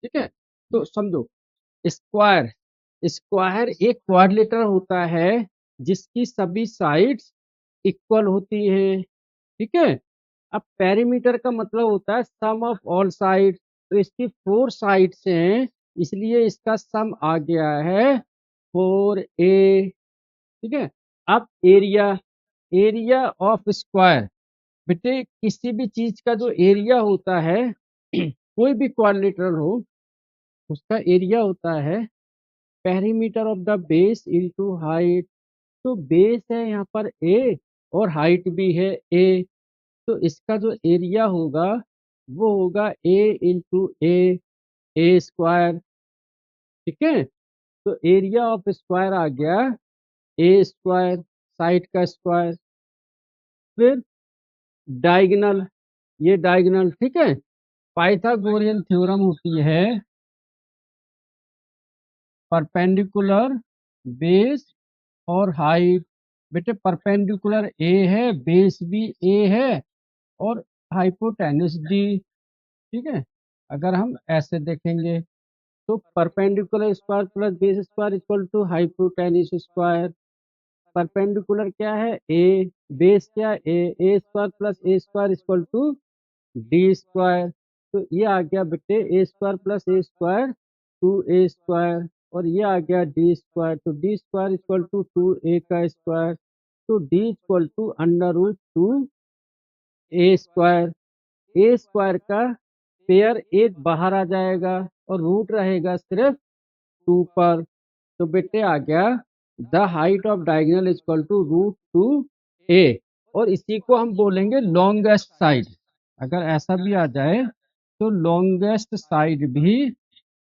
ठीक है, तो समझो स्क्वायर, स्क्वायर एक क्वाड्रिलेटरल होता है जिसकी सभी साइड्स इक्वल होती है। ठीक है, अब पेरीमीटर का मतलब होता है सम ऑफ ऑल साइड, तो इसकी 4 साइड्स हैं, इसलिए इसका सम आ गया है 4a। ठीक है, अब एरिया, एरिया ऑफ स्क्वायर, बेटे किसी भी चीज का जो एरिया होता है कोई भी क्वाड्रिलेटरल हो उसका एरिया होता है perimeter of the base into height. तो बेस है यहाँ पर a और हाइट भी है a, तो इसका जो एरिया होगा वो होगा a इंटू ए स्क्वायर। ठीक है, तो एरिया ऑफ स्क्वायर आ गया ए स्क्वायर, साइड का स्क्वायर। फिर डायगोनल, ये डायगोनल। ठीक है, पाइथागोरियन थ्योरम होती है परपेंडिकुलर बेस और हाइट। बेटे परपेंडिकुलर ए है, बेस भी ए है, और हाइपोटेन्यूस डी। ठीक है, अगर हम ऐसे देखेंगे तो perpendicular square plus base square equal to hypotenuse square. Perpendicular क्या है ए, बेस क्या a square plus a square equal to d square. तो ये आ गया बेटे a square plus a square 2a square, और ये आ गया डी स्क्वायर, तो d square equal to 2a का स्क्वायर, तो d equal to under root 2a square. A square का पेयर एक बाहर आ जाएगा और रूट रहेगा सिर्फ 2 पर, तो बेटे आ गया the height of diagonal equal to root 2a। और इसी को हम बोलेंगे लॉन्गेस्ट साइड। अगर ऐसा भी आ जाए तो लॉन्गेस्ट साइड भी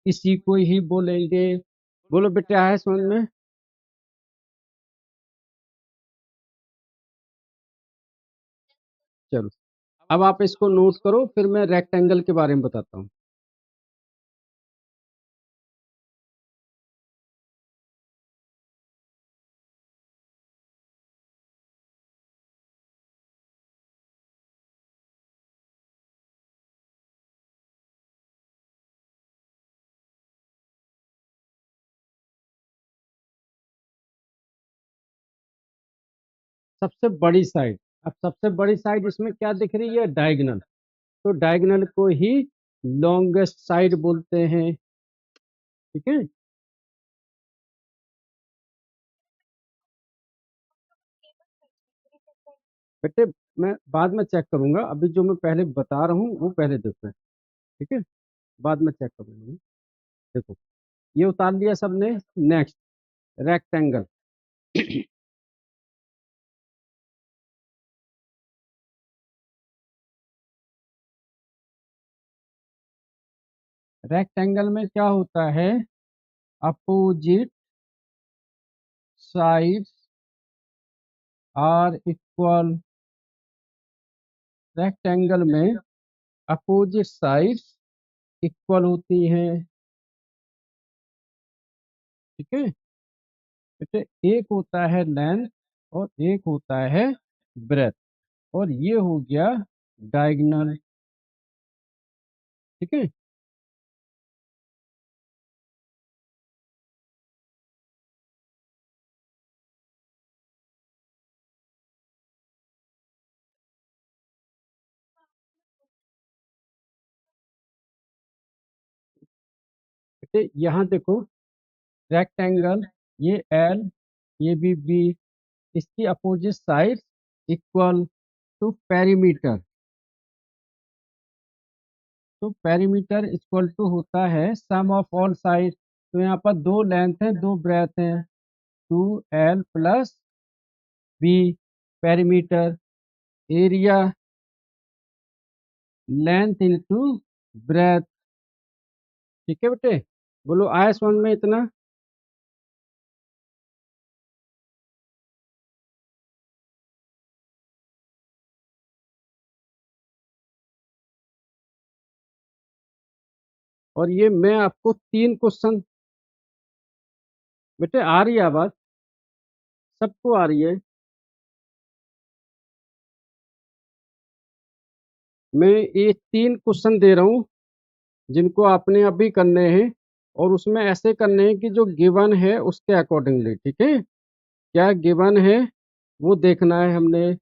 इसी को ही बोलेंगे। बोलो बेटे आया समझ में? चलो, अब आप इसको नोट करो, फिर मैं रेक्टेंगल के बारे में बताता हूँ। सबसे बड़ी साइड, अब सबसे बड़ी साइड इसमें क्या दिख रही है, डायगोनल, तो डायगोनल को ही लॉन्गेस्ट साइड बोलते हैं। ठीक है, बेटे मैं बाद में चेक करूंगा, अभी जो मैं पहले बता रहा हूँ वो पहले देखो। ठीक है, बाद में चेक करूंगा। देखो ये उतार लिया सबने। Next rectangle. रेक्टेंगल में क्या होता है, opposite sides are equal. Rectangle में अपोजिट साइड्स इक्वल होती हैं। ठीक है, बेटे एक होता है लेंथ और एक होता है ब्रेथ, और ये हो गया डायगोनल। ठीक है, बेटे यहाँ देखो रेक्टेंगल, ये एल, ये भी बी, इसकी अपोजिट साइड इक्वल, तो पेरीमीटर, तो पेरीमीटर इक्वल टू होता है सम ऑफ ऑल साइड। तो यहाँ पर दो लेंथ है दो ब्रेथ है, 2l plus B perimeter, area length into breadth. ठीक है बेटे, बोलो आया समझ में इतना? और ये मैं आपको 3 क्वेश्चन, बेटे आ रही है आवाज, सबको आ रही है? मैं ये 3 क्वेश्चन दे रहा हूँ, जिनको आपने अभी करने हैं, और उसमें ऐसे करने हैं कि जो गिवन है उसके अकॉर्डिंगली, ठीक है। क्या गिवन है वो देखना है हमने।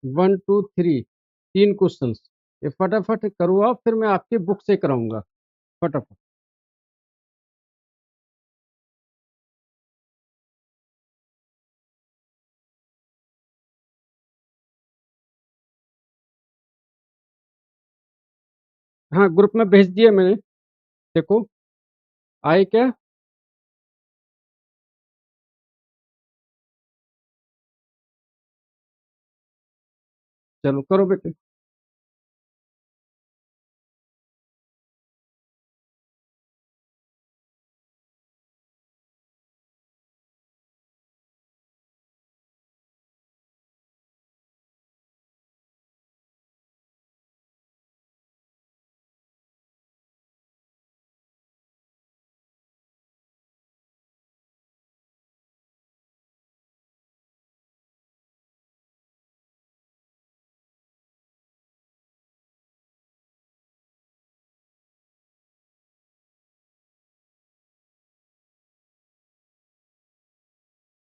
1 2 3 3 क्वेश्चंस। ये फटाफट करो आप, फिर मैं आपकी बुक से कराऊंगा फटाफट। हाँ, ग्रुप में भेज दिया मैंने, देखो आए क्या। चलो करो बेटे।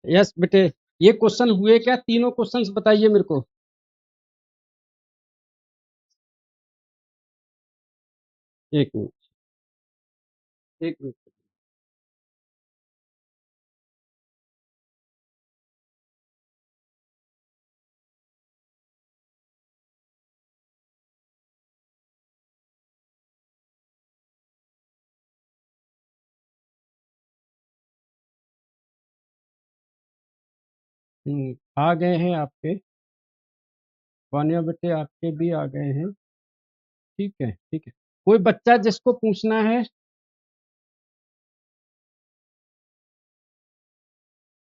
यस बेटे, ये क्वेश्चन हुए क्या, तीनों क्वेश्चंस बताइए मेरे को। एक मिनट, एक मिनट। आ गए हैं आपके, वानिया बेटे आपके भी आ गए हैं। ठीक है, ठीक है। कोई बच्चा जिसको पूछना है।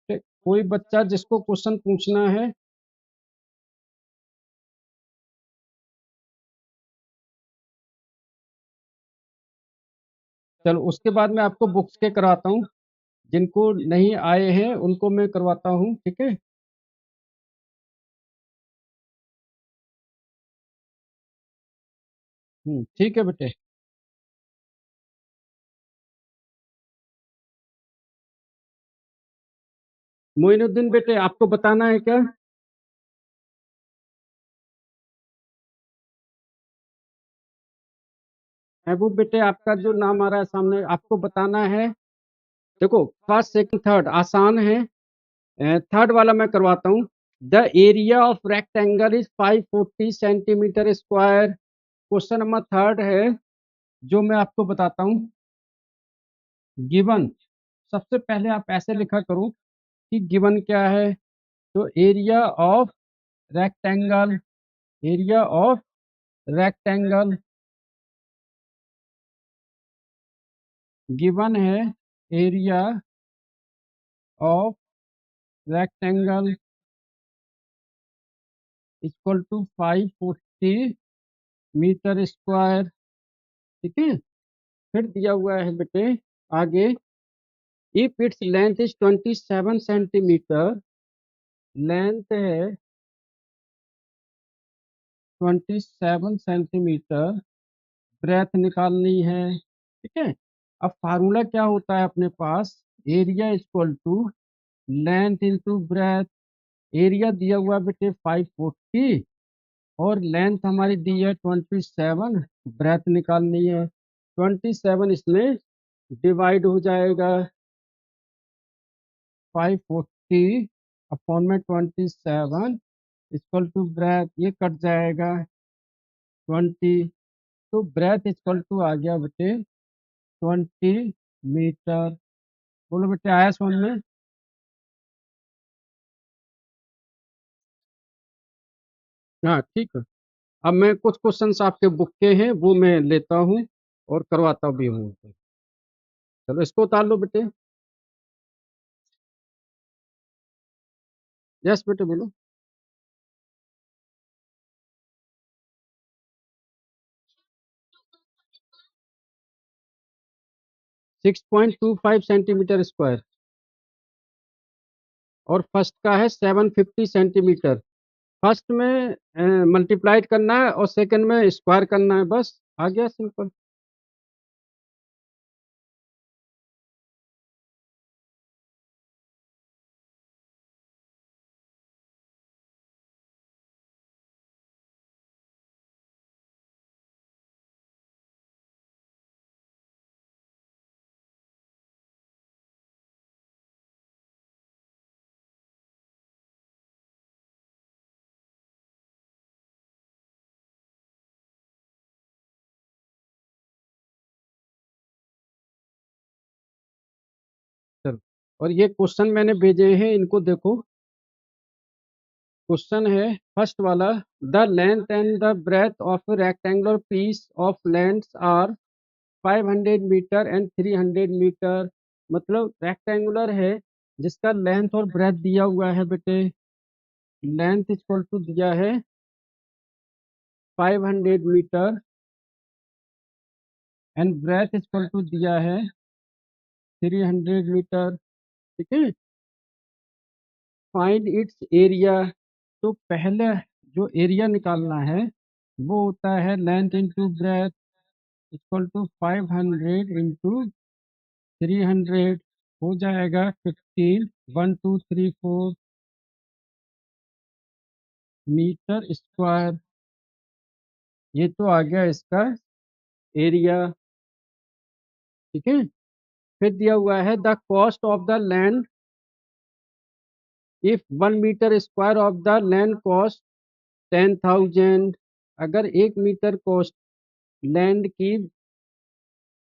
कोई बच्चा जिसको क्वेश्चन पूछना है। चलो उसके बाद मैं आपको बुक्स के कराता हूँ, जिनको नहीं आए हैं उनको मैं करवाता हूँ, ठीक है। ठीक है बेटे। मोइनुद्दीन बेटे आपको बताना है क्या। महबूब बेटे आपका जो नाम आ रहा है सामने, आपको बताना है। देखो फर्स्ट सेकंड थर्ड आसान है, थर्ड वाला मैं करवाता हूँ। The area of rectangle is 540 centimetre square. Question number third है, जो मैं आपको बताता हूँ। गिवन, सबसे पहले आप ऐसे लिखा करो कि गिवन क्या है। तो area of rectangle, area of rectangle given है। Area of rectangle equal to 540 metre square, ठीक है। फिर दिया हुआ है बेटे आगे, if its length is 27 centimetre, length है 27 सेंटीमीटर, ब्रेथ निकालनी है, ठीक है। अब फार्मूला क्या होता है अपने पास, area equal to length into breadth. Area दिया हुआ बेटे 540, और लेंथ हमारी दी है 27, ब्रेथ निकालनी है। 27 इसमें डिवाइड हो जाएगा, 540 अपॉन में 27 इक्वल टू ब्रेथ, ये कट जाएगा 20। तो ब्रेथ इक्वल टू आ गया बेटे 20 मीटर। बोलो बेटे आया समझ में। हाँ ठीक है। अब मैं कुछ क्वेश्चंस आपके बुक के हैं वो मैं लेता हूँ और करवाता भी हूँ। चलो इसको उतार लो बेटे। यस बेटे बोलो। 6.25 सेंटीमीटर स्क्वायर और फर्स्ट का है 750 सेंटीमीटर। फर्स्ट में मल्टीप्लाइड करना है और सेकंड में स्क्वायर करना है, बस आ गया सिंपल। चलो, और ये क्वेश्चन मैंने भेजे हैं, इनको देखो। क्वेश्चन है फर्स्ट वाला, the length and the breadth of rectangular piece of length are 500 metre and 300 metre. मतलब रेक्टेंगुलर है जिसका लेंथ और ब्रेथ दिया हुआ है बेटे। लेंथ इक्वल टू दिया है 500 metre and breadth equal to दिया है 300 मीटर। ठीक है, फाइंड इट्स एरिया। तो पहले जो एरिया निकालना है वो होता है length into breadth equal to 500 into 300, हो जाएगा 15, 1234 मीटर स्क्वायर। ये तो आ गया इसका एरिया। ठीक है, फिर दिया हुआ है the cost of the land if 1 metre square of the land cost 10,000। अगर 1 मीटर कॉस्ट लैंड की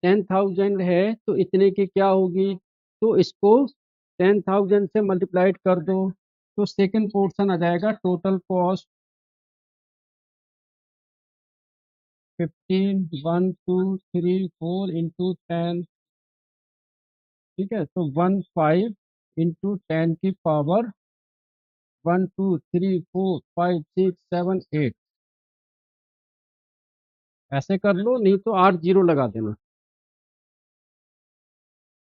10,000 है तो इतने की क्या होगी, तो इसको 10,000 से मल्टीप्लाइड कर दो तो सेकंड पोर्शन आ जाएगा टोटल कॉस्ट 15, 1234 इंटू 10। ठीक है, तो 15 इंटू 10 की पावर 1 2 3 4 5 6 7 8। ऐसे कर लो, नहीं तो 8 जीरो लगा देना।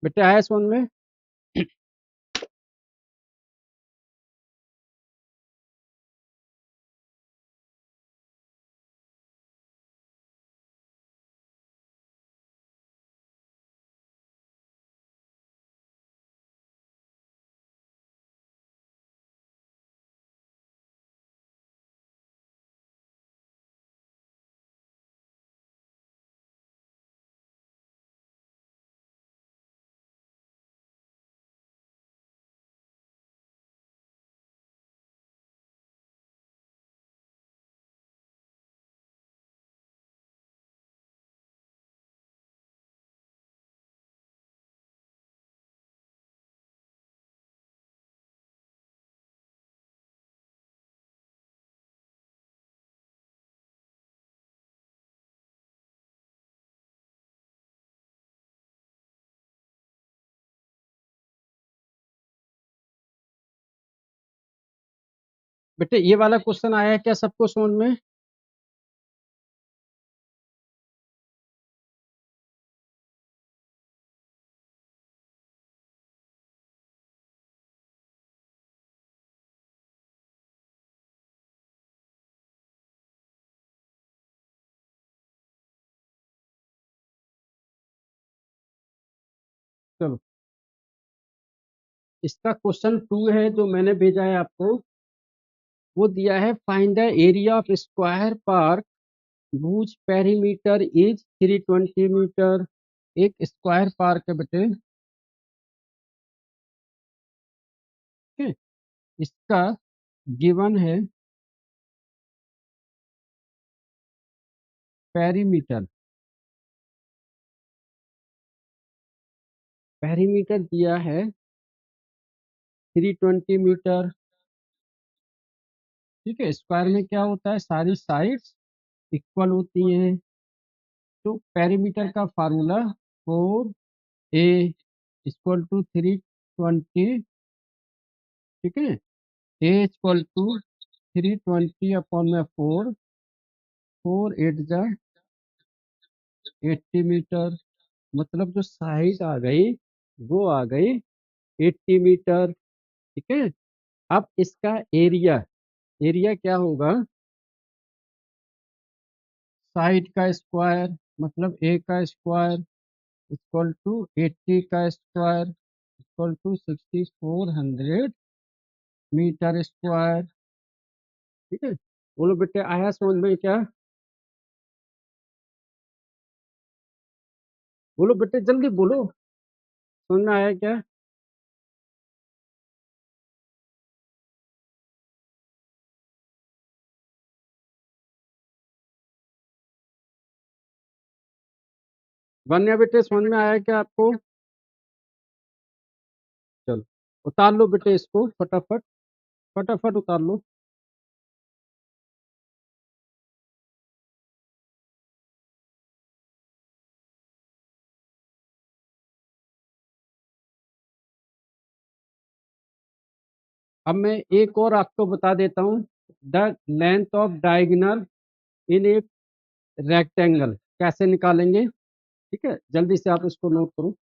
बेटे आया समझ में? बेटे ये वाला क्वेश्चन आया है क्या सबको समझ में? चलो, इसका क्वेश्चन 2 है जो मैंने भेजा है आपको। वो दिया है find the area of square park whose perimeter is 320 metre. एक स्क्वायर पार्क है बेटे। ठीक है, इसका गिवन है पेरीमीटर। पेरीमीटर दिया है 320 मीटर। ठीक है, स्क्वायर में क्या होता है, सारी साइड्स इक्वल होती हैं। तो पेरीमीटर का फार्मूला 4a इक्वल टू 320। ठीक है, ए इक्वल टू 320 अपॉन में 4, 8 जा 80 मीटर, मतलब जो साइड आ गई वो आ गई 80 मीटर। ठीक है, अब इसका एरिया, एरिया क्या होगा, साइड का स्क्वायर मतलब ए का स्क्वायर इक्वल टू 80 का square equal to 6400 metre square. ठीक है, बोलो बेटे आया समझ में क्या? बोलो बेटे जल्दी बोलो, समझ में आया क्या? वन्या बेटे समझ में आया क्या आपको? चलो उतार लो बेटे इसको फटाफट, फटाफट उतार लो। अब मैं एक और आपको बता देता हूँ, the length of diagonal in a rectangle कैसे निकालेंगे। ठीक है, जल्दी से आप इसको नोट करो।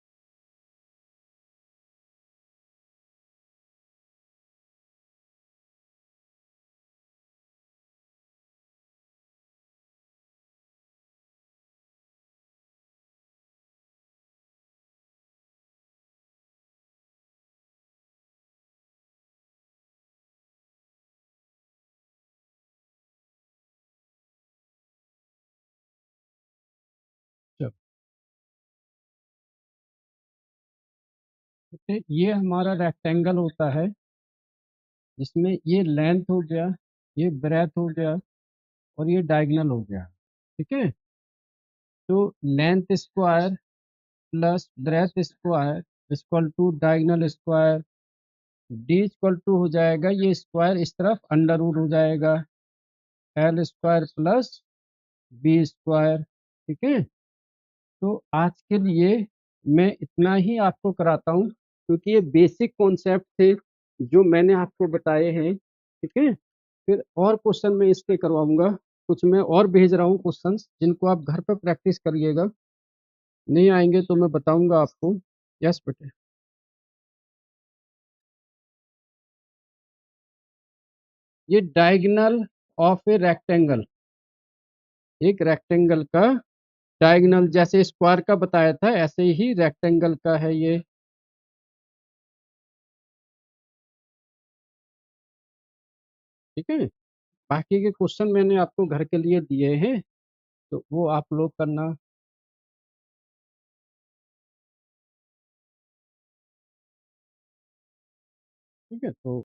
चलो, तो ये हमारा रेक्टेंगल होता है जिसमें ये लेंथ हो गया, ये ब्रेथ हो गया और ये डायगोनल हो गया। ठीक है, तो length square plus breadth square equal to diagonal square, D equal to हो जाएगा ये स्क्वायर इस तरफ अंडर रूट हो जाएगा L square plus B square. ठीक है, तो आज के लिए मैं इतना ही आपको कराता हूँ क्योंकि ये बेसिक कॉन्सेप्ट थे जो मैंने आपको बताए हैं। ठीक है, फिर और क्वेश्चन मैं इसके करवाऊंगा, कुछ मैं और भेज रहा हूँ क्वेश्चंस जिनको आप घर पर प्रैक्टिस करिएगा, नहीं आएंगे तो मैं बताऊंगा आपको। यस बेटे। ये डायगोनल ऑफ ए रेक्टेंगल, एक रेक्टेंगल का डायगोनल जैसे स्क्वायर का बताया था ऐसे ही रेक्टेंगल का है ये। ठीक है, बाकी के क्वेश्चन मैंने आपको घर के लिए दिए हैं तो वो आप लोग करना। ठीक है, तो